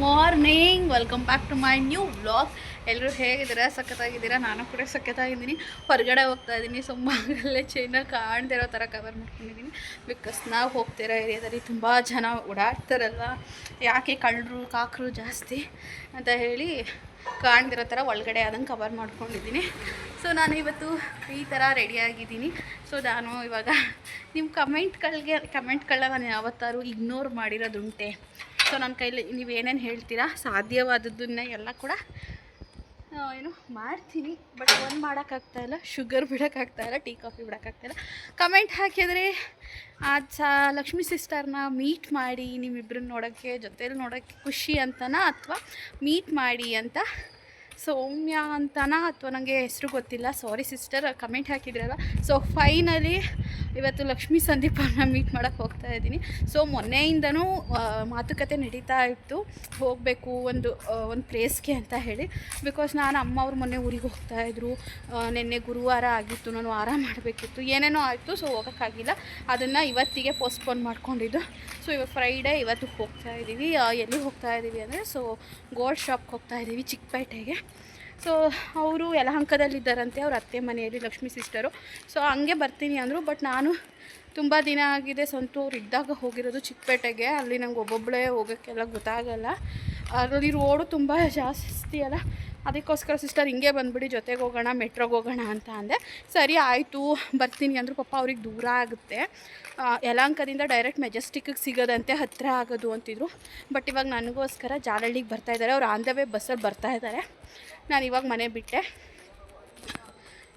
Morning, welcome back to my new vlog. ಎಲ್ಲರೂ ಹೇಗಿದ್ದೀರಾ? ಸಖತ್ತಾಗಿದ್ದೀರಾ? ನಾನು ಕೂಡ ಸಖತ್ತಾಗಿದ್ದೀನಿ. ಹೊರಗಡೆ ಹೋಗ್ತಾ ಇದ್ದೀನಿ. ಸುಮ್ಮನೆ ಚೈನ ಕಾಣ್ದಿರೋ ಥರ ಕವರ್ ಮಾಡ್ಕೊಂಡಿದ್ದೀನಿ. ಬಿಕಾಸ್ ನಾವು ಹೋಗ್ತಿರೋ ಏರಿಯಾದಲ್ಲಿ ತುಂಬ ಜನ ಓಡಾಡ್ತಾರಲ್ಲ, ಯಾಕೆ ಕಳ್ಳರು ಕಾಕರು ಜಾಸ್ತಿ ಅಂತ ಹೇಳಿ ಕಾಣ್ದಿರೋ ಥರ ಒಳಗಡೆ ಆದಂಗೆ ಕವರ್ ಮಾಡ್ಕೊಂಡಿದ್ದೀನಿ. ಸೊ ನಾನು ಇವತ್ತು ಈ ಥರ ರೆಡಿಯಾಗಿದ್ದೀನಿ. ಸೊ ನಾನು ಇವಾಗ ನಿಮ್ಮ ಕಮೆಂಟ್ಗಳನ್ನ ನಾನು ಯಾವತ್ತಾರು ಇಗ್ನೋರ್ ಮಾಡಿರೋದುಂಟೆ. ಸೊ ನನ್ನ ಕೈಲಿ ನೀವು ಏನೇನು ಹೇಳ್ತೀರಾ ಸಾಧ್ಯವಾದದ್ದನ್ನ ಎಲ್ಲ ಕೂಡ ಏನು ಮಾಡ್ತೀನಿ. ಬಟ್ ಒಂದು ಮಾಡೋಕ್ಕಾಗ್ತಾಯಿಲ್ಲ, ಶುಗರ್ ಬಿಡೋಕ್ಕಾಗ್ತಾಯಿಲ್ಲ, ಟೀ ಕಾಫಿ ಬಿಡೋಕ್ಕಾಗ್ತಾಯಿಲ್ಲ. ಕಮೆಂಟ್ ಹಾಕಿದರೆ ಲಕ್ಷ್ಮೀ ಸಿಸ್ಟರ್ನ ಮೀಟ್ ಮಾಡಿ ನಿಮ್ಮಿಬ್ಬರನ್ನ ನೋಡೋಕ್ಕೆ, ಜೊತೇಲಿ ನೋಡೋಕ್ಕೆ ಖುಷಿ ಅಂತನಾ ಅಥವಾ ಮೀಟ್ ಮಾಡಿ ಅಂತ ಸೌಮ್ಯ ಅಂತನಾ ಅಥವಾ ನನಗೆ ಹೆಸರು ಗೊತ್ತಿಲ್ಲ. ಸಾರಿ ಸಿಸ್ಟರ್, ಕಮೆಂಟ್ ಹಾಕಿದ್ರಲ್ಲ. ಸೊ ಫೈನಲಿ ಇವತ್ತು ಲಕ್ಷ್ಮೀ ಸಂದೀಪ್ ಅವ್ರನ್ನ ಮೀಟ್ ಮಾಡೋಕ್ಕೆ ಹೋಗ್ತಾ ಇದ್ದೀನಿ. ಸೊ ಮೊನ್ನೆಯಿಂದನೂ ಮಾತುಕತೆ ನಡೀತಾ ಇತ್ತು, ಹೋಗಬೇಕು ಒಂದು ಪ್ಲೇಸ್ಗೆ ಅಂತ ಹೇಳಿ. ಬಿಕಾಸ್ ನಾನು ಅಮ್ಮ ಅವ್ರು ಮೊನ್ನೆ ಊರಿಗೆ ಹೋಗ್ತಾಯಿದ್ರು. ನಿನ್ನೆ ಗುರುವಾರ ಆಗಿತ್ತು, ನಾನು ವಾರ ಮಾಡಬೇಕಿತ್ತು, ಏನೇನೋ ಆಯಿತು. ಸೊ ಹೋಗೋಕ್ಕಾಗಿಲ್ಲ, ಅದನ್ನು ಇವತ್ತಿಗೆ ಪೋಸ್ಟ್ಪೋನ್ ಮಾಡ್ಕೊಂಡಿದ್ದು. ಸೊ ಇವಾಗ ಫ್ರೈಡೇ, ಇವತ್ತು ಹೋಗ್ತಾ ಇದ್ದೀವಿ. ಎಲ್ಲಿ ಹೋಗ್ತಾ ಇದ್ದೀವಿ ಅಂದರೆ ಸೊ ಗೋಲ್ಡ್ ಶಾಪ್ಗೆ ಹೋಗ್ತಾ ಇದ್ದೀವಿ, ಚಿಕ್ಕಪೇಟೆಗೆ. ಸೊ ಅವರು ಯಲಹಂಕದಲ್ಲಿದ್ದಾರಂತೆ, ಅವ್ರ ಅತ್ತೆ ಮನೆಯಲ್ಲಿ ಲಕ್ಷ್ಮೀ ಸಿಸ್ಟರು. ಸೊ ಹಂಗೆ ಬರ್ತೀನಿ ಅಂದರು. ಬಟ್ ನಾನು ತುಂಬ ದಿನ ಆಗಿದೆ, ಸ್ವಂತ ಅವ್ರು ಇದ್ದಾಗ ಹೋಗಿರೋದು ಚಿಕ್ಕಪೇಟೆಗೆ. ಅಲ್ಲಿ ನಂಗೆ ಒಬ್ಬೊಬ್ಬಳೇ ಹೋಗೋಕ್ಕೆಲ್ಲ ಗೊತ್ತಾಗಲ್ಲ, ಅಲ್ಲಿ ರೋಡು ತುಂಬ ಜಾಸ್ತಿ ಅಲ್ಲ. ಅದಕ್ಕೋಸ್ಕರ ಸಿಸ್ಟರ್ ಹಿಂಗೆ ಬಂದುಬಿಡಿ, ಜೊತೆಗೆ ಹೋಗೋಣ, ಮೆಟ್ರೋಗೆ ಹೋಗೋಣ ಅಂತ ಅಂದೆ. ಸರಿ ಆಯಿತು ಬರ್ತೀನಿ ಅಂದರು. ಪಾಪ ಅವ್ರಿಗೆ ದೂರ ಆಗುತ್ತೆ, ಯಲಹಂಕದಿಂದ ಡೈರೆಕ್ಟ್ ಮೆಜೆಸ್ಟಿಕ್ಕಿಗೆ ಸಿಗೋದಂತೆ, ಹತ್ತಿರ ಆಗೋದು ಅಂತಿದ್ರು. ಬಟ್ ಇವಾಗ ನನಗೋಸ್ಕರ ಜಾಲಹಳ್ಳಿಗೆ ಬರ್ತಾಯಿದ್ದಾರೆ. ಅವ್ರು ಆನ್ ದ ವೇ ಬಸ್ಸಲ್ಲಿ ಬರ್ತಾಯಿದ್ದಾರೆ. ನಾನು ಇವಾಗ ಮನೆ ಬಿಟ್ಟೆ,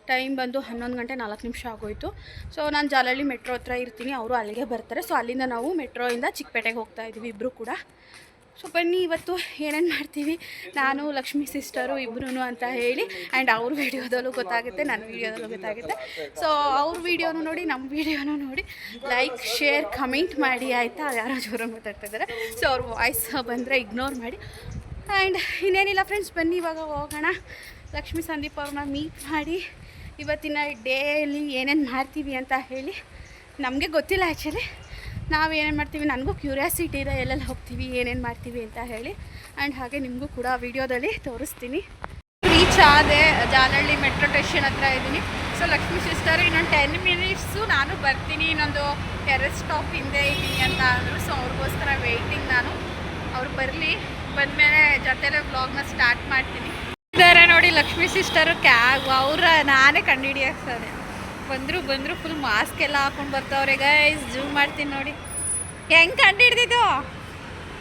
ಟೈಮ್ ಬಂದು 11 ಗಂಟೆ 4 ನಿಮಿಷ ಆಗೋಯಿತು. ಸೊ ನಾನು ಜಾಲಹಳ್ಳಿ ಮೆಟ್ರೋ ಹತ್ರ ಇರ್ತೀನಿ, ಅವರು ಅಲ್ಲಿಗೆ ಬರ್ತಾರೆ. ಸೊ ಅಲ್ಲಿಂದ ನಾವು ಮೆಟ್ರೋಯಿಂದ ಚಿಕ್ಕಪೇಟೆಗೆ ಹೋಗ್ತಾಯಿದ್ದೀವಿ ಇಬ್ಬರು ಕೂಡ. ಸೊ ಬನ್ನಿ ಇವತ್ತು ಏನೇನು ಮಾಡ್ತೀವಿ ನಾನು ಲಕ್ಷ್ಮೀ ಸಿಸ್ಟರು ಇಬ್ಬರೂ ಅಂತ ಹೇಳಿ. ಆ್ಯಂಡ್ ಅವ್ರ ವೀಡಿಯೋದಲ್ಲೂ ಗೊತ್ತಾಗುತ್ತೆ, ನನ್ನ ವೀಡಿಯೋದಲ್ಲೂ ಗೊತ್ತಾಗುತ್ತೆ. ಸೊ ಅವ್ರ ವೀಡಿಯೋನು ನೋಡಿ, ನಮ್ಮ ವೀಡಿಯೋನೂ ನೋಡಿ, ಲೈಕ್ ಶೇರ್ ಕಮೆಂಟ್ ಮಾಡಿ ಆಯಿತಾ. ಯಾರೋ ಜೋರಾಗಿ ಮಾತಾಡ್ತಾಯಿದ್ದಾರೆ. ಸೊ ಅವ್ರ ವಾಯ್ಸ್ ಬಂದರೆ ಇಗ್ನೋರ್ ಮಾಡಿ. ಆ್ಯಂಡ್ ಇನ್ನೇನಿಲ್ಲ ಫ್ರೆಂಡ್ಸ್, ಬನ್ನಿ ಇವಾಗ ಹೋಗೋಣ. ಲಕ್ಷ್ಮೀ ಸಂದೀಪ್ ಅವ್ರನ್ನ ಮೀಟ್ ಮಾಡಿ ಇವತ್ತಿನ ಡೇಲಿ ಏನೇನು ಮಾಡ್ತೀವಿ ಅಂತ ಹೇಳಿ. ನಮಗೆ ಗೊತ್ತಿಲ್ಲ ಆ್ಯಕ್ಚುಲಿ ನಾವು ಏನೇನು ಮಾಡ್ತೀವಿ, ನನಗೂ ಕ್ಯೂರಿಯಾಸಿಟಿ ಇದೆ ಎಲ್ಲೆಲ್ಲಿ ಹೋಗ್ತೀವಿ, ಏನೇನು ಮಾಡ್ತೀವಿ ಅಂತ ಹೇಳಿ. ಆ್ಯಂಡ್ ಹಾಗೆ ನಿಮಗೂ ಕೂಡ ವೀಡಿಯೋದಲ್ಲಿ ತೋರಿಸ್ತೀನಿ. ರೀಚ್ ಆದೆ, ಜಾಲಹಳ್ಳಿ ಮೆಟ್ರೋ ಸ್ಟೇಷನ್ ಹತ್ರ ಇದ್ದೀನಿ. ಸೊ ಲಕ್ಷ್ಮೀ ಸಿಸ್ಟರ್ ಇನ್ನೊಂದು 10 ಮಿನಿಟ್ಸು ನಾನು ಬರ್ತೀನಿ, ಇನ್ನೊಂದು 2 ಸ್ಟಾಪ್ ಹಿಂದೆ ಇದ್ದೀನಿ ಅಂತ ಅಂದರು. ಸೊ ಅವ್ರಿಗೋಸ್ಕರ ವೆಯ್ಟಿಂಗ್ ನಾನು. ಅವ್ರು ಬರಲಿ, ಬಂದಮೇಲೆ ಜೊತೆಲೇ ವ್ಲಾಗ್ನ ಸ್ಟಾರ್ಟ್ ಮಾಡ್ತೀನಿ. ಇದ್ದಾರೆ ನೋಡಿ ಲಕ್ಷ್ಮೀ ಸಿಸ್ಟರು ಕ್ಯಾಬ್, ಅವ್ರ ನಾನೇ ಕಂಡುಹಿಡಿಯೋಕ್ಸದೆ. ಬಂದರು ಫುಲ್ ಮಾಸ್ಕ್ ಎಲ್ಲ ಹಾಕೊಂಡು ಬರ್ತಾವ್ರೆ ಗೈಸ್. ಜೂಮ್ ಮಾಡ್ತೀನಿ ನೋಡಿ ಹೆಂಗೆ ಕಂಡುಹಿಡ್ದಿದ್ದು.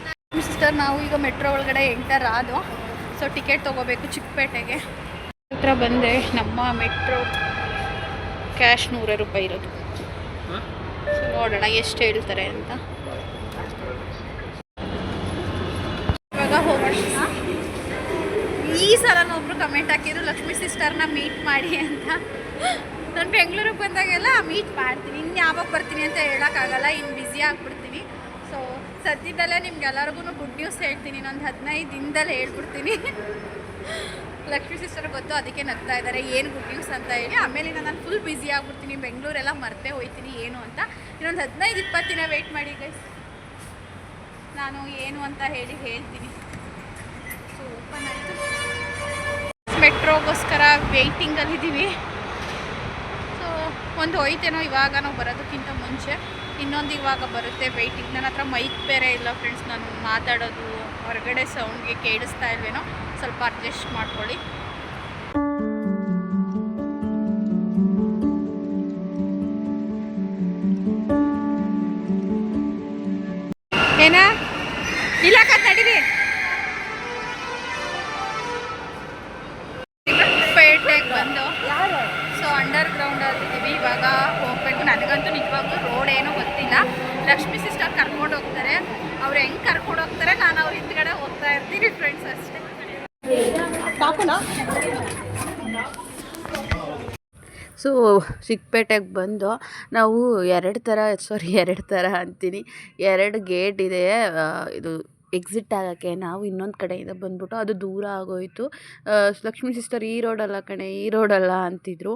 ಲಕ್ಷ್ಮೀ ಸಿಸ್ಟರ್ ನಾವು ಈಗ ಮೆಟ್ರೋ ಒಳಗಡೆ ಎಂಟರ್ ಆದೋ. ಸೊ ಟಿಕೆಟ್ ತೊಗೋಬೇಕು ಚಿಕ್ಕಪೇಟೆಗೆ. ಹತ್ರ ಬಂದೆ. ನಮ್ಮ ಮೆಟ್ರೋ ಕ್ಯಾಶ್ 100 ರೂಪಾಯಿ ಇರೋದು. ಸೊ ನೋಡೋಣ ಎಷ್ಟು ಹೇಳ್ತಾರೆ ಅಂತ. ಹೋಗೋಣ. ಈ ಸಲನೂ ಒಬ್ರು ಕಮೆಂಟ್ ಹಾಕಿದ್ರು ಲಕ್ಷ್ಮೀ ಸಿಸ್ಟರ್ನ ಮೀಟ್ ಮಾಡಿ ಅಂತ. ನಾನು ಬೆಂಗಳೂರಿಗೆ ಬಂದಾಗೆಲ್ಲ ಮೀಟ್ ಮಾಡ್ತೀನಿ, ಇನ್ನು ಯಾವಾಗ ಬರ್ತೀನಿ ಅಂತ ಹೇಳೋಕ್ಕಾಗಲ್ಲ, ಇನ್ನು ಬ್ಯುಸಿ ಆಗಿಬಿಡ್ತೀನಿ. ಸೊ ಸದ್ಯದಲ್ಲೇ ನಿಮ್ಗೆಲ್ಲರಿಗೂ ಗುಡ್ ನ್ಯೂಸ್ ಹೇಳ್ತೀನಿ, ಇನ್ನೊಂದು 15 ದಿನದಲ್ಲಿ ಹೇಳ್ಬಿಡ್ತೀನಿ. ಲಕ್ಷ್ಮೀ ಸಿಸ್ಟರ್ ಗೊತ್ತು, ಅದಕ್ಕೆ ನಗ್ತಾ ಇದ್ದಾರೆ ಏನು ಗುಡ್ ನ್ಯೂಸ್ ಅಂತ ಹೇಳಿ. ಆಮೇಲೆ ನಾನು ಫುಲ್ ಬ್ಯುಸಿ ಆಗಿಬಿಡ್ತೀನಿ, ಬೆಂಗಳೂರೆಲ್ಲ ಮರ್ತೇ ಹೋಗ್ತೀನಿ ಏನು ಅಂತ. ಇನ್ನೊಂದು 15-20 ದಿನ ವೆಯ್ಟ್ ಮಾಡಿ ಗೈಸ್, ನಾನು ಏನು ಅಂತ ಹೇಳ್ತೀನಿ. ಸೊ ಓಪನ್ ಆಯಿತು. ಮೆಟ್ರೋಗೋಸ್ಕರ ವೆಯ್ಟಿಂಗಲ್ಲಿದ್ದೀವಿ. ಸೊ ಒಂದು ಹೋಯ್ತೇನೋ ಇವಾಗ, ನಾವು ಬರೋದಕ್ಕಿಂತ ಮುಂಚೆ ಇನ್ನೊಂದು ಇವಾಗ ಬರುತ್ತೆ ವೆಯ್ಟಿಂಗ್. ನನ್ನ ಹತ್ರ ಮೈಕ್ ಬೇರೆ ಇಲ್ಲ ಫ್ರೆಂಡ್ಸ್, ನಾನು ಮಾತಾಡೋದು ಹೊರಗಡೆ ಸೌಂಡ್ಗೆ ಕೇಳಿಸ್ತಾ ಇಲ್ವೇನೋ, ಸ್ವಲ್ಪ ಅಡ್ಜಸ್ಟ್ ಮಾಡ್ಕೊಳ್ಳಿ. ಏನಾ ಇಲ್ಲ ನಡೀರಿ. ಪೇಟೆಗೆ ಬಂದು ಸೊ ಅಂಡರ್ ಗ್ರೌಂಡಲ್ಲಿದ್ದೀವಿ, ಇವಾಗ ಹೋಗಬೇಕು. ನನಗಂತೂ ನಿಜವಾಗ್ಲೂ ರೋಡ್ ಏನೂ ಗೊತ್ತಿಲ್ಲ. ಲಕ್ಷ್ಮೀ ಸಿಸ್ಟರ್ ಕರ್ಕೊಂಡು ಹೋಗ್ತಾರೆ, ಅವ್ರು ಹೆಂಗೆ ಕರ್ಕೊಂಡು ಹೋಗ್ತಾರೆ, ನಾನು ಅವ್ರ ಹಿಂದ್ಗಡೆ ಹೋಗ್ತಾ ಇರ್ತೀನಿ ಫ್ರೆಂಡ್ಸ್ ಅಷ್ಟೇ. ಸೊ ಚಿಕ್ಕಪೇಟೆಗೆ ಬಂದು ನಾವು 2 ಥರ ಅಂತೀನಿ, 2 ಗೇಟ್ ಇದೆ. ಇದು ಎಕ್ಸಿಟ್ ಆಗೋಕ್ಕೆ ನಾವು ಇನ್ನೊಂದು ಕಡೆಯಿಂದ ಬಂದ್ಬಿಟ್ಟು ಅದು ದೂರ ಆಗೋಯಿತು. ಲಕ್ಷ್ಮೀ ಸಿಸ್ಟರ್ ಈ ರೋಡಲ್ಲ ಕಣೆ, ಈ ರೋಡಲ್ಲ ಅಂತಿದ್ರು.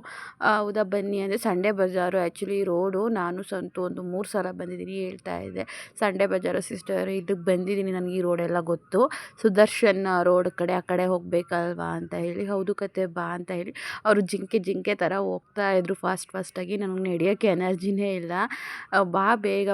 ಹೌದಾ ಬನ್ನಿ ಅಂದರೆ ಸಂಡೇ ಬಜಾರು ಆ್ಯಕ್ಚುಲಿ ರೋಡು. ನಾನು ಸಂತು ಒಂದು 3 ಸಲ ಬಂದಿದ್ದೀನಿ, ಹೇಳ್ತಾ ಇದ್ದೆ ಸಂಡೇ ಬಜಾರು ಸಿಸ್ಟರ್ ಇದಕ್ಕೆ ಬಂದಿದ್ದೀನಿ, ನನಗೆ ಈ ರೋಡೆಲ್ಲ ಗೊತ್ತು, ಸುದರ್ಶನ್ ರೋಡ್ ಕಡೆ ಆ ಕಡೆ ಹೋಗಬೇಕಲ್ವಾ ಅಂತ ಹೇಳಿ. ಹೌದು ಕತೆ ಬಾ ಅಂತ ಹೇಳಿ ಅವರು ಜಿಂಕೆ ಥರ ಹೋಗ್ತಾಯಿದ್ರು ಫಾಸ್ಟಾಗಿ. ನನಗೆ ನಡೆಯೋಕ್ಕೆ ಎನರ್ಜಿನೇ ಇಲ್ಲ. ಬಾ ಬೇಗ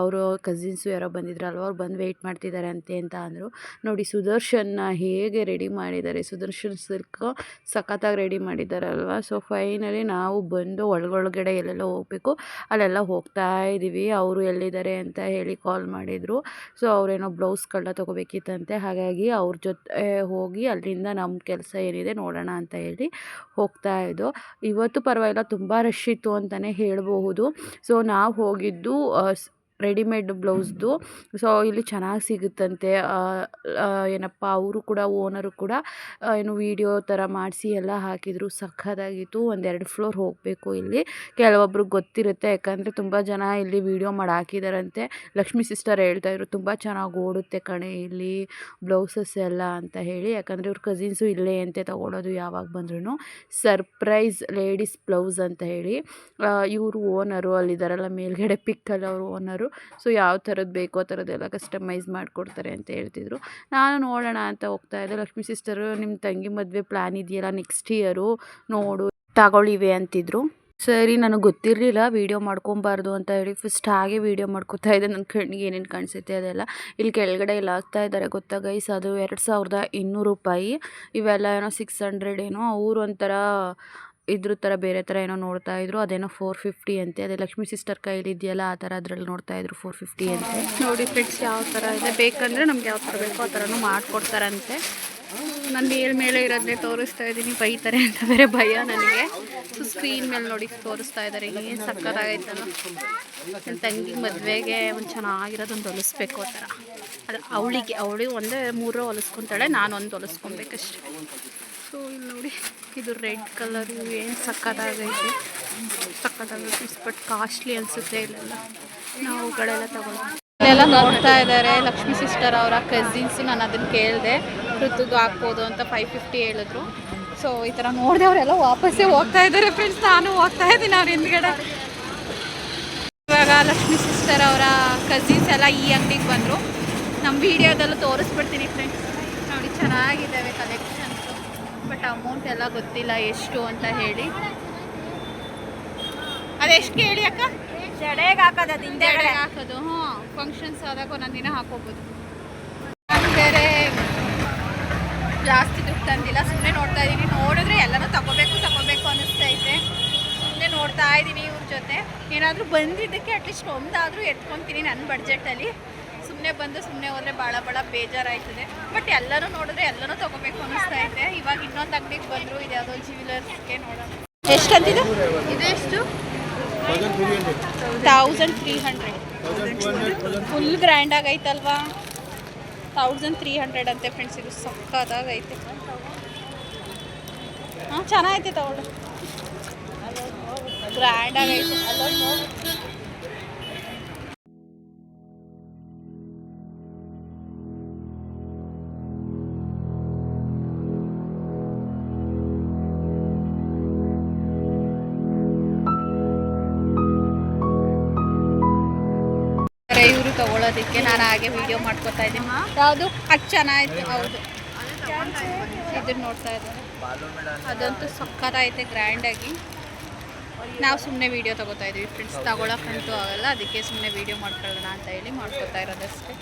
ಅವರು ಕಸಿನ್ಸು ಯಾರೋ ಬಂದಿದ್ರಲ್ವ, ಅವ್ರು ಬಂದು ವೆಯ್ಟ್ ಮಾಡ್ತಿದ್ದಾರೆ ಅಂತ ಅಂದರು. ನೋಡಿ ಸುದರ್ಶನ್ನ ಹೇಗೆ ರೆಡಿ ಮಾಡಿದ್ದಾರೆ, ಸುದರ್ಶನ್ ಸಿಲ್ಕ್ ಸಖತ್ತಾಗಿ ರೆಡಿ ಮಾಡಿದ್ದಾರಲ್ವ. ಸೊ ಫೈನಲಿ ನಾವು ಬಂದು ಒಳಗಡೆ ಎಲ್ಲೆಲ್ಲ ಹೋಗಬೇಕು ಅಲ್ಲೆಲ್ಲ ಹೋಗ್ತಾ ಇದ್ದೀವಿ. ಅವರು ಎಲ್ಲಿದ್ದಾರೆ ಅಂತ ಹೇಳಿ ಕಾಲ್ ಮಾಡಿದರು. ಸೊ ಅವರೇನೋ ಬ್ಲೌಸ್ಗಳನ್ನ ತೊಗೋಬೇಕಿತ್ತಂತೆ, ಹಾಗಾಗಿ ಅವ್ರ ಜೊತೆ ಹೋಗಿ ಅಲ್ಲಿಂದ ನಮ್ಮ ಕೆಲಸ ಏನಿದೆ ನೋಡೋಣ ಅಂತ ಹೇಳಿ ಹೋಗ್ತಾ ಇದ್ದೋ. ಇವತ್ತು ಪರವಾಗಿಲ್ಲ, ತುಂಬ ರಶ್ ಇತ್ತು ಅಂತಲೇ ಹೇಳಬಹುದು. ಸೊ ನಾವು ಹೋಗಿದ್ದು ರೆಡಿಮೇಡ್ ಬ್ಲೌಸ್ದು. ಸೊ ಇಲ್ಲಿ ಚೆನ್ನಾಗಿ ಸಿಗುತ್ತಂತೆ. ಏನಪ್ಪ ಅವರು ಕೂಡ ಓನರು ಕೂಡ ಏನು ವೀಡಿಯೋ ಥರ ಮಾಡಿಸಿ ಎಲ್ಲ ಹಾಕಿದರು, ಸಖತ್ತಾಗಿತ್ತು. 1-2 ಫ್ಲೋರ್ ಹೋಗಬೇಕು. ಇಲ್ಲಿ ಕೆಲವೊಬ್ರಿಗೆ ಗೊತ್ತಿರುತ್ತೆ, ಯಾಕಂದರೆ ತುಂಬ ಜನ ಇಲ್ಲಿ ವೀಡಿಯೋ ಮಾಡಿ ಹಾಕಿದಾರಂತೆ. ಲಕ್ಷ್ಮೀ ಸಿಸ್ಟರ್ ಹೇಳ್ತಾಯಿದ್ರು ತುಂಬ ಚೆನ್ನಾಗಿ ಓಡುತ್ತೆ ಕಣೆ ಇಲ್ಲಿ ಬ್ಲೌಸಸ್ ಎಲ್ಲ ಅಂತ ಹೇಳಿ. ಯಾಕಂದರೆ ಇವ್ರ ಕಸಿನ್ಸು ಇಲ್ಲೇ ಅಂತೆ ತೊಗೊಳೋದು ಯಾವಾಗ ಬಂದ್ರೂ. ಸರ್ಪ್ರೈಸ್ ಲೇಡೀಸ್ ಬ್ಲೌಸ್ ಅಂತ ಹೇಳಿ ಇವರು ಓನರು ಅಲ್ಲಿದ್ದಾರಲ್ಲ ಮೇಲ್ಗಡೆ ಪಿಕ್ಕಲ್ಲಿ ಅವರು ಓನರು. ಸೊ ಯಾವ ಥರದ್ದು ಬೇಕೋ ಆ ಥರದ್ದೆಲ್ಲ ಕಸ್ಟಮೈಸ್ ಮಾಡಿಕೊಡ್ತಾರೆ ಅಂತ ಹೇಳ್ತಿದ್ರು. ನಾನು ನೋಡೋಣ ಅಂತ ಹೋಗ್ತಾ ಇದ್ದೆ. ಲಕ್ಷ್ಮೀ ಸಿಸ್ಟರು ನಿಮ್ಮ ತಂಗಿ ಮದುವೆ ಪ್ಲ್ಯಾನ್ ಇದೆಯಲ್ಲ ನೆಕ್ಸ್ಟ್ ಇಯರು, ನೋಡು ತಗೊಳ್ಳಿವೆ ಅಂತಿದ್ರು. ಸರಿ, ನನಗೆ ಗೊತ್ತಿರಲಿಲ್ಲ ವೀಡಿಯೋ ಮಾಡ್ಕೊಬಾರ್ದು ಅಂತ ಹೇಳಿ ಫಸ್ಟ್ ಹಾಗೆ ವೀಡಿಯೋ ಮಾಡ್ಕೊತಾ ಇದ್ದೆ. ನನ್ನ ಕಣ್ಣಿಗೆ ಏನೇನು ಕಾಣಿಸುತ್ತೆ ಅದೆಲ್ಲ ಇಲ್ಲಿ ಕೆಳಗಡೆ ಎಲ್ಲ ಹಾಕ್ತಾ ಇದ್ದಾರೆ ಗೊತ್ತಾ ಗೈಸ್. ಅದು 2200 ರೂಪಾಯಿ. ಇವೆಲ್ಲ ಏನೋ 600 ಏನೋ. ಅವರು ಒಂಥರ ಇದ್ರ ಥರ ಬೇರೆ ಥರ ಏನೋ ನೋಡ್ತಾ ಇದ್ರು. ಅದೇನೋ 450 ಅಂತೆ. ಅದೇ ಲಕ್ಷ್ಮೀ ಸಿಸ್ಟರ್ ಕೈಲಿ ಇದೆಯಲ್ಲ ಆ ಥರ ಅದರಲ್ಲಿ ನೋಡ್ತಾ ಇದ್ರು 450 ಅಂತೆ. ನೋಡಿ ಫ್ರೆಂಡ್ಸ್ ಯಾವ ಥರ ಇದೆ, ಬೇಕಂದರೆ ನಮ್ಗೆ ಯಾವ ಥರ ಬೇಕೋ ಆ ಥರನೂ ಮಾಡಿಕೊಡ್ತಾರಂತೆ. ನಾನು ಮೇಲೆ ಇರೋದನ್ನೇ ತೋರಿಸ್ತಾ ಇದ್ದೀನಿ, ಬೈತಾರೆ ಅಂತ ಬೇರೆ ಭಯ ನನಗೆ. ಸೊ ಸ್ಕ್ರೀನ್ ಮೇಲೆ ನೋಡಿ ತೋರಿಸ್ತಾ ಇದ್ದಾರೆ. ಏನು ಸಕ್ಕತ್ತಾಗೈತಲ್ಲ. ನನ್ನ ತಂಗಿ ಮದುವೆಗೆ ಒಂದು ಚೆನ್ನಾಗಿರೋದೊಂದು ಹೊಲಿಸ್ಬೇಕು ಆ ಥರ. ಅದು ಅವಳಿಗೆ ಒಂದೇ 3 ಹೊಲಿಸ್ಕೊತಾಳೆ, ನಾನು ಒಂದು ಹೊಲಿಸ್ಕೊಬೇಕಷ್ಟೆ. ಸೊ ಇಲ್ಲಿ ನೋಡಿ ಇದು ರೆಡ್ ಕಲರು ಏನು ಸಕ್ಕತ್ತಾಗೈತೆ, ಬಟ್ ಕಾಸ್ಟ್ಲಿ ಅನಿಸುತ್ತೆ. ಇಲ್ಲೆಲ್ಲ ನಾವುಗಳೆಲ್ಲ ತಗೊಳ್ಳಿ. ಇಲ್ಲೆಲ್ಲ ನೋಡ್ತಾ ಇದ್ದಾರೆ ಲಕ್ಷ್ಮೀ ಸಿಸ್ಟರ್ ಅವರ ಕಸಿನ್ಸು. ನಾನು ಅದನ್ನು ಕೇಳಿದೆ, ಋತುಗೂ ಹಾಕ್ಬೋದು ಅಂತ 550 ಹೇಳಿದ್ರು. ಸೊ ಈ ಥರ ನೋಡಿದೆ ಅವರೆಲ್ಲ ವಾಪಸ್ಸೇ ಹೋಗ್ತಾ ಇದ್ದಾರೆ ಫ್ರೆಂಡ್ಸ್. ನಾನು ಹೋಗ್ತಾ ಇದ್ದೀನಿ ಅವ್ರ ಹಿಂದ್ಗಡೆ. ಇವಾಗ ಲಕ್ಷ್ಮೀ ಸಿಸ್ಟರ್ ಅವರ ಕಸಿನ್ಸ್ ಎಲ್ಲ ಈ ಅಂಗಡಿಗೆ ಬಂದರು. ನಮ್ಮ ವೀಡಿಯೋದಲ್ಲೂ ತೋರಿಸ್ಬಿಡ್ತೀನಿ ಫ್ರೆಂಡ್ಸ್. ನೋಡಿ ಚೆನ್ನಾಗಿದ್ದಾವೆ ಕಲೆಕ್ಷನ್ಸು, ಬಟ್ ಅಮೌಂಟ್ ಎಲ್ಲ ಗೊತ್ತಿಲ್ಲ ಎಷ್ಟು ಅಂತ ಹೇಳಿ. ಅದೆಷ್ಟು ಕೇಳಿ ಅಕ್ಕ? ಜಡೆಗೆ ಹಾಕೋದು, ಜಡೆಗೆ ಹಾಕೋದು. ಫಂಕ್ಷನ್ಸ್ ಆದಾಗ ಒಂದೊಂದು ದಿನ ಹಾಕೋಬೋದು. ನಾನು ಬೇರೆ ಜಾಸ್ತಿ ದುಡ್ಡು ತಂದಿಲ್ಲ, ಸುಮ್ಮನೆ ನೋಡ್ತಾ ಇದ್ದೀನಿ. ನೋಡಿದ್ರೆ ಎಲ್ಲನೂ ತಗೋಬೇಕು ಅನ್ನಿಸ್ತೈತೆ. ಸುಮ್ಮನೆ ನೋಡ್ತಾ ಇದ್ದೀನಿ ಇವ್ರ ಜೊತೆ. ಏನಾದರೂ ಬಂದಿದ್ದಕ್ಕೆ ಅಟ್ಲೀಸ್ಟ್ ಒಂದಾದರೂ ಎತ್ಕೊತೀನಿ ನನ್ನ ಬಡ್ಜೆಟಲ್ಲಿ. ಸುಮ್ಮನೆ ಬಂದು ಸುಮ್ಮನೆ ಹೋದರೆ ಭಾಳ ಬೇಜಾರಾಯ್ತದೆ. ಬಟ್ ಎಲ್ಲನೂ ನೋಡಿದ್ರೆ ಎಲ್ಲನೂ ತೊಗೋಬೇಕು ಅನ್ನಿಸ್ತಾ ಇದೆ. ಇವಾಗ ಇನ್ನೊಂದು ಅಂಗಡಿಗೆ ಬಂದರು, ಇದು ಯಾವುದೋ ಜ್ಯುವೆಲರ್ಸ್ಗೆ. ನೋಡೋಣ ಎಷ್ಟು ಅಂತಿದೆ. ಇದೆಷ್ಟು? 1300. Full grand ಆಗೈತಲ್ವಾ. 1300 ಅಂತೆ ಫ್ರೆಂಡ್ಸ್. ಇದು ಸಕ್ಕತ್ತಾಗೈತೆ. ಚೆನ್ನಾಗೈತೆ ತಗೊಳ್ಳಿ, ಗ್ರ್ಯಾಂಡ್ ಆಗೈತೆ. ಇವರು ತಗೊಳ್ಳೋದಕ್ಕೆ ನಾನು ಹಾಗೆ ವಿಡಿಯೋ ಮಾಡ್ಕೊತಾ ಇದ್ದೀನಿ. ಯಾವುದು ಅದು ಚೆನ್ನಾಗಿತ್ತು. ಹೌದು, ಇದನ್ನು ನೋಡ್ತಾ ಇದ್ದಾರೆ. ಅದಂತೂ ಸಕ್ಕತ್ತಾಗೈತೆ ಗ್ರ್ಯಾಂಡಾಗಿ. ನಾವು ಸುಮ್ಮನೆ ವೀಡಿಯೋ ತೊಗೋತಾ ಇದ್ದೀವಿ ಫ್ರೆಂಡ್ಸ್. ತಗೊಳಕ್ಕಂತೂ ಆಗಲ್ಲ, ಅದಕ್ಕೆ ಸುಮ್ಮನೆ ವೀಡಿಯೋ ಮಾಡ್ಕೊಳ್ಳೋಣ ಅಂತ ಹೇಳಿ ಮಾಡ್ಕೊತಾ ಇರೋದಷ್ಟೇ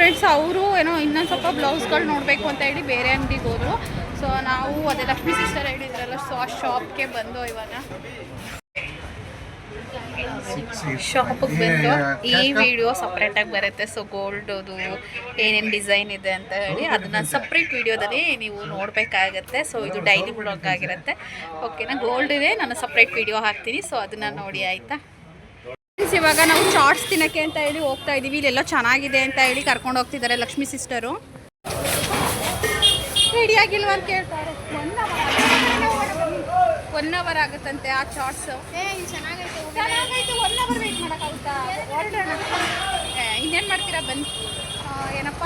ಫ್ರೆಂಡ್ಸ್. ಅವರು ಏನೋ ಇನ್ನೊಂದು ಸ್ವಲ್ಪ ಬ್ಲೌಸ್ಗಳು ನೋಡಬೇಕು ಅಂತ ಹೇಳಿ ಬೇರೆ ಅಂಗಡಿಗೆ ಹೋದರು. ಸೊ ನಾವು ಅದೇ ಲಕ್ಷ್ಮೀ ಸಿಸ್ಟರ್ ಹೇಳಿದ್ರಲ್ಲ, ಸೊ ಆ ಶಾಪ್ಗೆ ಬಂದು ಇವಾಗ ಶಾಪಿಗೆ ಬಂದು ಈ ವಿಡಿಯೋ ಸಪ್ರೇಟಾಗಿ ಬರುತ್ತೆ. ಸೊ ಗೋಲ್ಡದು ಏನೇನು ಡಿಸೈನ್ ಇದೆ ಅಂತ ಹೇಳಿ ಅದನ್ನು ಸಪ್ರೇಟ್ ವಿಡಿಯೋದಲ್ಲಿ ನೀವು ನೋಡಬೇಕಾಗತ್ತೆ. ಸೊ ಇದು ಡೈಲಿ ಬ್ಲಾಗ್ ಆಗಿರುತ್ತೆ, ಓಕೆನಾ. ಗೋಲ್ಡ್ ಇದೆ, ನಾನು ಸಪ್ರೇಟ್ ವಿಡಿಯೋ ಹಾಕ್ತೀನಿ. ಸೊ ಅದನ್ನು ನೋಡಿ ಆಯಿತಾ. ಇವಾಗ ನಾವು ಚಾಟ್ಸ್ ತಿನ್ನೋಕ್ಕೆ ಅಂತ ಹೇಳಿ ಹೋಗ್ತಾ ಇದ್ದೀವಿ. ಇಲ್ಲೆಲ್ಲ ಚೆನ್ನಾಗಿದೆ ಅಂತ ಹೇಳಿ ಕರ್ಕೊಂಡು ಹೋಗ್ತಿದ್ದಾರೆ ಲಕ್ಷ್ಮೀ ಸಿಸ್ಟರು. ರೆಡಿಯಾಗಿಲ್ವ ಅಂತ ಕೇಳ್ತಾರೆ. 1 ಅವರ್ ಆಗುತ್ತಂತೆ ಆ ಚಾಟ್ಸ್. ಚೆನ್ನಾಗೈತೆ 1 ಅವರ್ ವೆಯ್ಟ್ ಮಾಡೋಕ್ಕಾಗುತ್ತಾ? ಇನ್ನೇನು ಮಾಡ್ತೀರಾ ಬನ್ನಿ. ಏನಪ್ಪ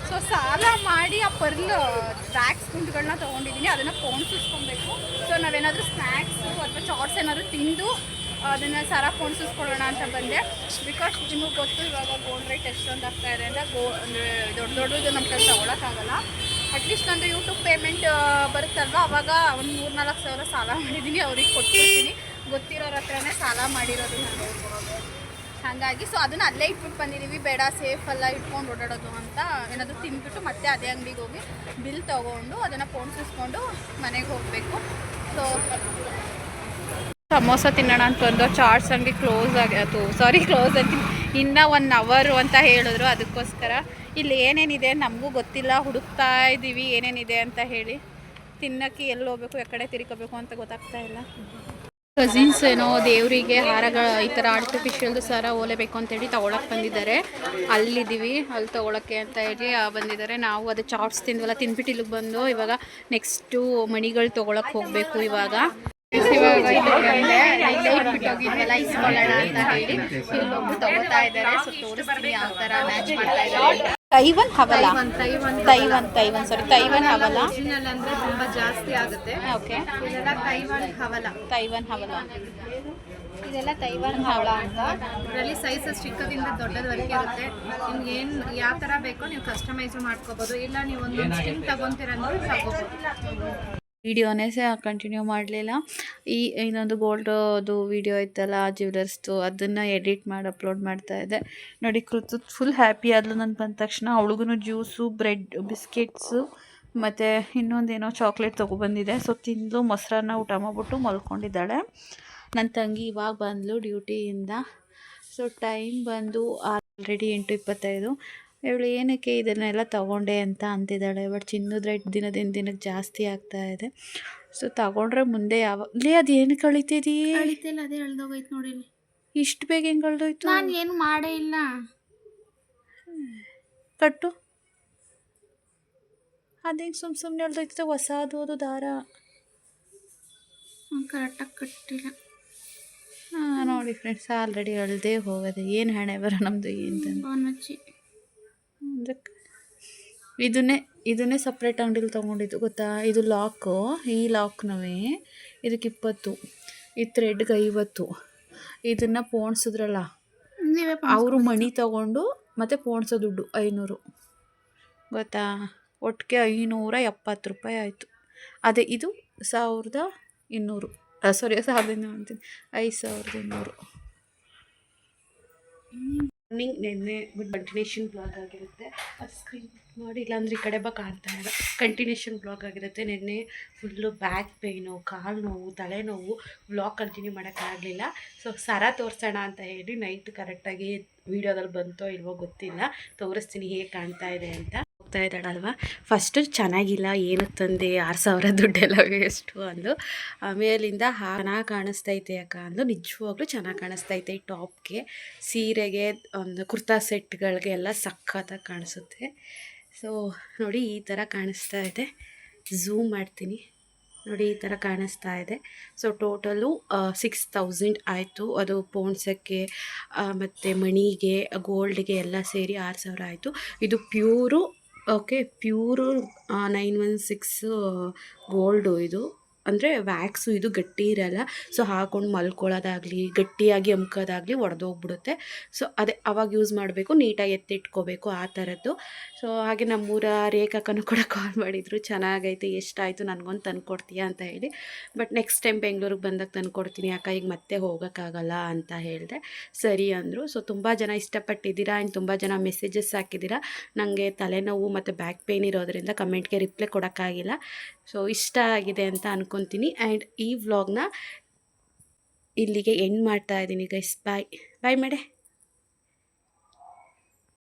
ಸೊ ಸಾಲ ಮಾಡಿ ಆ ಪರ್ಲ್ ವ್ಯಾಕ್ಸ್ ಗುಂಡುಗಳನ್ನ ತೊಗೊಂಡಿದ್ದೀನಿ, ಅದನ್ನು ಪೋಣಿಸ್ಕೊಬೇಕು. ಸೊ ನಾವೇನಾದರೂ ಸ್ನ್ಯಾಕ್ಸು ಅಥವಾ ಚಾಟ್ಸ್ ಏನಾದರೂ ತಿಂದು ಅದನ್ನು ಸರ ಪೋಣಿಸ್ಕೊಳ್ಳೋಣ ಅಂತ ಬಂದೆ. ಬಿಕಾಸ್ ನಿಮಗೆ ಗೊತ್ತು ಇವಾಗ ಗೋಲ್ಡ್ ರೇಟ್ ಎಷ್ಟೊಂದು ಆಗ್ತಾ ಇದೆ ಅಂತ. ಅಂದರೆ ದೊಡ್ಡದು ನಮ್ಮ ಕೈಲಿ ತೊಗೊಳಕ್ಕಾಗಲ್ಲ. ಅಟ್ಲೀಸ್ಟ್ ನಂದು ಯೂಟ್ಯೂಬ್ ಪೇಮೆಂಟ್ ಬರುತ್ತಲ್ವ, ಅವಾಗ ಒಂದು 3-4 ಸಾವಿರ ಸಾಲ ಮಾಡಿದ್ದೀನಿ, ಅವ್ರಿಗೆ ಕೊಟ್ಟಿರ್ತೀನಿ. ಗೊತ್ತಿರೋರ ಹತ್ರನೇ ಸಾಲ ಮಾಡಿರೋದು ನಾನು. ಹಾಗಾಗಿ ಸೊ ಅದನ್ನು ಅಲ್ಲೇ ಇಟ್ಬಿಟ್ಟು ಬಂದಿದ್ದೀವಿ. ಬೇಡ, ಸೇಫ್ ಅಲ್ಲ ಇಟ್ಕೊಂಡು ಓಡಾಡೋದು ಅಂತ. ಏನಾದರೂ ತಿಂದ್ಬಿಟ್ಟು ಮತ್ತೆ ಅದೇ ಅಂಗಡಿಗೆ ಹೋಗಿ ಬಿಲ್ ತೊಗೊಂಡು ಅದನ್ನು ಪೋಣಿಸ್ಕೊಂಡು ಮನೆಗೆ ಹೋಗಬೇಕು. ಸೊ ಸಮೋಸ ತಿನ್ನೋಣ ಅಂತ ಬಂದು ಚಾಟ್ಸ್ ಅಂಗಡಿ ಕ್ಲೋಸ್ ಅಂತೀನಿ, ಇನ್ನೂ 1 ಅವರ್ ಅಂತ ಹೇಳಿದ್ರು. ಅದಕ್ಕೋಸ್ಕರ ಇಲ್ಲಿ ಏನೇನಿದೆ ನಮಗೂ ಗೊತ್ತಿಲ್ಲ, ಹುಡುಕ್ತಾ ಇದ್ದೀವಿ ಏನೇನಿದೆ ಅಂತ ಹೇಳಿ. ತಿನ್ನೋಕ್ಕೆ ಎಲ್ಲಿ ಹೋಗ್ಬೇಕು, ಯಾಕಡೆ ತಿರ್ಕೋಬೇಕು ಅಂತ ಗೊತ್ತಾಗ್ತಾ ಇಲ್ಲ. ಕಸಿನ್ಸ್ ಏನೋ ದೇವರಿಗೆ ಹಾರಗಳು ಈ ಥರ ಆರ್ಟಿಫಿಷಿಯಲ್ದು ಸರ ಓಲೇಬೇಕು ಅಂತೇಳಿ ತೊಗೊಳಕ್ಕೆ ಬಂದಿದ್ದಾರೆ. ಅಲ್ಲಿದ್ದೀವಿ, ಅಲ್ಲಿ ತೊಗೊಳಕ್ಕೆ ಅಂತ ಹೇಳಿ ಬಂದಿದ್ದಾರೆ. ನಾವು ಅದು ಚಾಟ್ಸ್ ತಿಂದ್ವಲ್ಲ, ತಿಂದ್ಬಿಟ್ಟು ಇಲ್ಲಿಗೆ ಬಂದು ಇವಾಗ ನೆಕ್ಸ್ಟು ಮಣಿಗಳು ತೊಗೊಳಕ್ಕೆ ಹೋಗಬೇಕು. ಇವಾಗ ಇಲ್ಲೇ ಇಟ್ಬಿಟ್ಟು ಹೋಗಿದ್ವಲ್ಲ ಇಸ್ಕೊಳ್ಳೋಣ ಅಂತ ಹೇಳಿ ಇಲ್ಲೊಬ್ರು ತಗೋತಾ ಇದ್ದಾರೆ. ಸೊ ತೋರಿಸ್ತೀನಿ ಯಾವ ಥರ ಮ್ಯಾಚ್ ಮಾಡ್ತಾ ಇದ್ದಾರೆ. ತೈವನ್ ಹವಲ, ತೈವನ್ ಹವಲ ಅಂದ್ರೆ ತುಂಬಾ ಜಾಸ್ತಿ ಆಗುತ್ತೆ. ಓಕೆ, ಇದೆಲ್ಲ ತೈವಾನ್ ಹವಲ ಇದೆಲ್ಲ ತೈವಾನ್ ಹವಲ ಅಂತ. ಇದರಲ್ಲಿ ಸೈಜಸ್ ಚಿಕ್ಕದಿಂದ ದೊಡ್ಡದವರೆಗೆ ಇರುತ್ತೆ. ನಿಮ್ಗೆ ಯಾವ ಥರ ಬೇಕೋ ನೀವು ಕಸ್ಟಮೈಸ್ ಮಾಡ್ಕೋಬೋದು. ಇಲ್ಲ ನೀವು ಒಂದೊಂದು ಸ್ಟಿಂಗ್ ತಗೊತೀರಂದ್ರೆ ತಗೋಬೋದು. ವಿಡಿಯೋನೇ ಕಂಟಿನ್ಯೂ ಮಾಡಲಿಲ್ಲ. ಇನ್ನೊಂದು ಗೋಲ್ಡದು ವಿಡಿಯೋ ಇತ್ತಲ್ಲ ಜ್ಯುವೆಲರ್ಸ್ದು, ಅದನ್ನು ಎಡಿಟ್ ಮಾಡಿ ಅಪ್ಲೋಡ್ ಮಾಡ್ತಾ ಇದ್ದೆ. ನೋಡಿ ಕೃತು ಫುಲ್ ಹ್ಯಾಪಿ ಆದ್ಲು ನಾನು ಬಂದ ತಕ್ಷಣ. ಅವಳಿಗೂ ಜ್ಯೂಸು, ಬ್ರೆಡ್, ಬಿಸ್ಕೆಟ್ಸು ಮತ್ತು ಇನ್ನೊಂದೇನೋ ಚಾಕ್ಲೇಟ್ ತೊಗೊಬಂದಿದೆ. ಸೊ ತಿಂದು ಮೊಸರನ್ನ ಊಟ ಮಾಡಿಬಿಟ್ಟು ಮಲ್ಕೊಂಡಿದ್ದಾಳೆ. ನನ್ನ ತಂಗಿ ಇವಾಗ ಬಂದಳು ಡ್ಯೂಟಿಯಿಂದ. ಸೊ ಟೈಮ್ ಬಂದು ಆಲ್ರೆಡಿ 8:25. ಇವಳು ಏನಕ್ಕೆ ಇದನ್ನೆಲ್ಲ ತೊಗೊಂಡೆ ಅಂತ ಅಂತಿದ್ದಾಳೆ. ಬಟ್ ಚಿನ್ನದ ರೇಟ್ ದಿನಕ್ಕೆ ಜಾಸ್ತಿ ಆಗ್ತಾ ಇದೆ. ಸೊ ತಗೊಂಡ್ರೆ ಮುಂದೆ ಯಾವಾಗಲೇ ಅದೇನು ಕಳಿತಿದೀಯೇ? ಕಳಿತಿಲ್ಲ, ಅದೇ ಎಳ್ದೋಗೈತೆ ನೋಡಿ. ಇಷ್ಟು ಬೇಗ ಹೆಂಗೆ ಕಳ್ದೋಯ್ತು? ನಾನು ಏನು ಮಾಡೇ ಇಲ್ಲ. ಕಟ್ಟು, ಅದೇನು ಸುಮ್ಮನೆ ಎಳ್ದೋಯ್ತದೆ. ಹೊಸದು ಅದು ದಾರ ಕರೆಕ್ಟಾಗಿ ಕಟ್ಟಿಲ್ಲ. ನೋಡಿ ಫ್ರೆಂಡ್ಸ್, ಆಲ್ರೆಡಿ ಎಳ್ದೇ ಹೋಗೋದು. ಏನು ಹಣೆ ಬರ ನಮ್ಮದು ಏನು ಅದಕ್ಕೆ ಇದನ್ನೇ ಸಪ್ರೇಟ್ ಅಂಗಡಿಲಿ ತೊಗೊಂಡಿದ್ದು ಗೊತ್ತಾ. ಇದು ಲಾಕು, ಈ ಲಾಕ್ನವೇ ಇದಕ್ಕೆ 20, ಈ ಥ್ರೆಡ್ಗೆ 50. ಇದನ್ನು ಪೋಣಿಸಿದ್ರಲ್ಲ ಅವರು ಮಣಿ ತೊಗೊಂಡು ಮತ್ತು ಪೋಣಿಸೋ ದುಡ್ಡು 500 ಗೊತ್ತಾ. ಒಟ್ಟಿಗೆ 570 ರೂಪಾಯಿ ಆಯಿತು. ಅದೇ ಇದು 1200, ಸಾರಿ 1200 ಅಂತೀನಿ, 5200. ಮಾರ್ನಿಂಗ್ ನೆನ್ನೆ ಗುಡ್ ಕಂಟಿನ್ಯೂಷನ್ ಬ್ಲಾಗ್ ಆಗಿರುತ್ತೆ. ಅದು ಸ್ಕ್ರೀನ್ ನೋಡಿ, ಇಲ್ಲಾಂದ್ರೆ ಈ ಕಡೆ ಕಾಣ್ತಾ ಇಲ್ಲ. ಕಂಟಿನ್ಯೂಷನ್ ಬ್ಲಾಗ್ ಆಗಿರುತ್ತೆ. ನೆನ್ನೆ ಫುಲ್ಲು ಬ್ಯಾಕ್ ಪೇಯ್ನು, ಕಾಲು ನೋವು, ತಲೆನೋವು. ಬ್ಲಾಗ್ ಕಂಟಿನ್ಯೂ ಮಾಡೋಕ್ಕಾಗಲಿಲ್ಲ. ಸೊ ಸರ ತೋರಿಸೋಣ ಅಂತ ಹೇಳಿ ನೈಟ್ ಕರೆಕ್ಟಾಗಿ ವೀಡಿಯೋದಲ್ಲಿ ಬಂತೋ ಇಲ್ವೋ ಗೊತ್ತಿಲ್ಲ, ತೋರಿಸ್ತೀನಿ ಹೇಗೆ ಕಾಣ್ತಾ ಇದೆ ಅಂತ. ಹೋಗ್ತಾ ಇದ್ದಾಳಲ್ವ, ಫಸ್ಟು ಚೆನ್ನಾಗಿಲ್ಲ, ಏನಕ್ಕೆ ತಂದೆ 6000 ದುಡ್ಡೆಲ್ಲ ವೇಸ್ಟು ಅಂದು. ಆಮೇಲಿಂದ ಚೆನ್ನಾಗಿ ಕಾಣಿಸ್ತೈತೆ ಅಕ್ಕ ಅಂದು. ನಿಜವಾಗ್ಲೂ ಚೆನ್ನಾಗಿ ಕಾಣಿಸ್ತೈತೆ. ಈ ಟಾಪ್ಗೆ, ಸೀರೆಗೆ, ಒಂದು ಕುರ್ತಾ ಸೆಟ್ಗಳಿಗೆ ಎಲ್ಲ ಸಖತ್ತಾಗಿ ಕಾಣಿಸುತ್ತೆ. ಸೊ ನೋಡಿ ಈ ಥರ ಕಾಣಿಸ್ತಾ ಇದೆ. ಝೂಮ್ ಮಾಡ್ತೀನಿ ನೋಡಿ, ಈ ಥರ ಕಾಣಿಸ್ತಾ ಇದೆ. ಸೊ ಟೋಟಲು 6000 ಆಯಿತು. ಅದು ಪೋಣ್ಸಕ್ಕೆ ಮತ್ತು ಮಣಿಗೆ, ಗೋಲ್ಡ್ಗೆ ಎಲ್ಲ ಸೇರಿ 6000 ಆಯಿತು. ಇದು ಪ್ಯೂರು, ಓಕೆ, ಪ್ಯೂರು 916 ಗೋಲ್ಡು. ಇದು ಅಂದರೆ ವ್ಯಾಕ್ಸು, ಇದು ಗಟ್ಟಿ ಇರಲ್ಲ. ಸೊ ಹಾಕೊಂಡು ಮಲ್ಕೊಳ್ಳೋದಾಗಲಿ, ಗಟ್ಟಿಯಾಗಿ ಅಮ್ಕೋದಾಗಲಿ ಒಡೆದೋಗ್ಬಿಡುತ್ತೆ. ಸೊ ಅದೇ ಅವಾಗ ಯೂಸ್ ಮಾಡಬೇಕು, ನೀಟಾಗಿ ಎತ್ತಿಟ್ಕೋಬೇಕು, ಆ ಥರದ್ದು. ಸೊ ಹಾಗೆ ನಮ್ಮೂರ ರೇಖಾಕನೂ ಕೂಡ ಕಾಲ್ ಮಾಡಿದರು, ಚೆನ್ನಾಗೈತೆ, ಎಷ್ಟಾಯಿತು ನನಗೊಂದು ತಂದುಕೊಡ್ತೀಯಾ ಅಂತ ಹೇಳಿ. ಬಟ್ ನೆಕ್ಸ್ಟ್ ಟೈಮ್ ಬೆಂಗಳೂರಿಗೆ ಬಂದಾಗ ತಂದುಕೊಡ್ತೀನಿ ಅಕ್ಕ, ಈಗ ಮತ್ತೆ ಹೋಗೋಕ್ಕಾಗಲ್ಲ ಅಂತ ಹೇಳಿದೆ. ಸರಿ ಅಂದರು. ಸೊ ತುಂಬ ಜನ ಇಷ್ಟಪಟ್ಟಿದ್ದೀರಾ ಆ್ಯಂಡ್ ತುಂಬ ಜನ ಮೆಸೇಜಸ್ ಹಾಕಿದ್ದೀರಾ. ನನಗೆ ತಲೆನೋವು ಮತ್ತು ಬ್ಯಾಕ್ ಪೇಯ್ನ್ ಇರೋದರಿಂದ ಕಮೆಂಟ್ಗೆ ರಿಪ್ಲೈ ಕೊಡೋಕ್ಕಾಗಿಲ್ಲ. ಸೊ ಇಷ್ಟ ಆಗಿದೆ ಅಂತ ಅನ್ಕೊತೀನಿ. ಆ್ಯಂಡ್ ಈ ವ್ಲಾಗ್ನ ಇಲ್ಲಿಗೆ ಎಂಡ್ ಮಾಡ್ತಾ ಇದ್ದೀನಿ ಗೈಸ್. ಬಾಯ್ ಬಾಯ್ ಮೇಡೆ.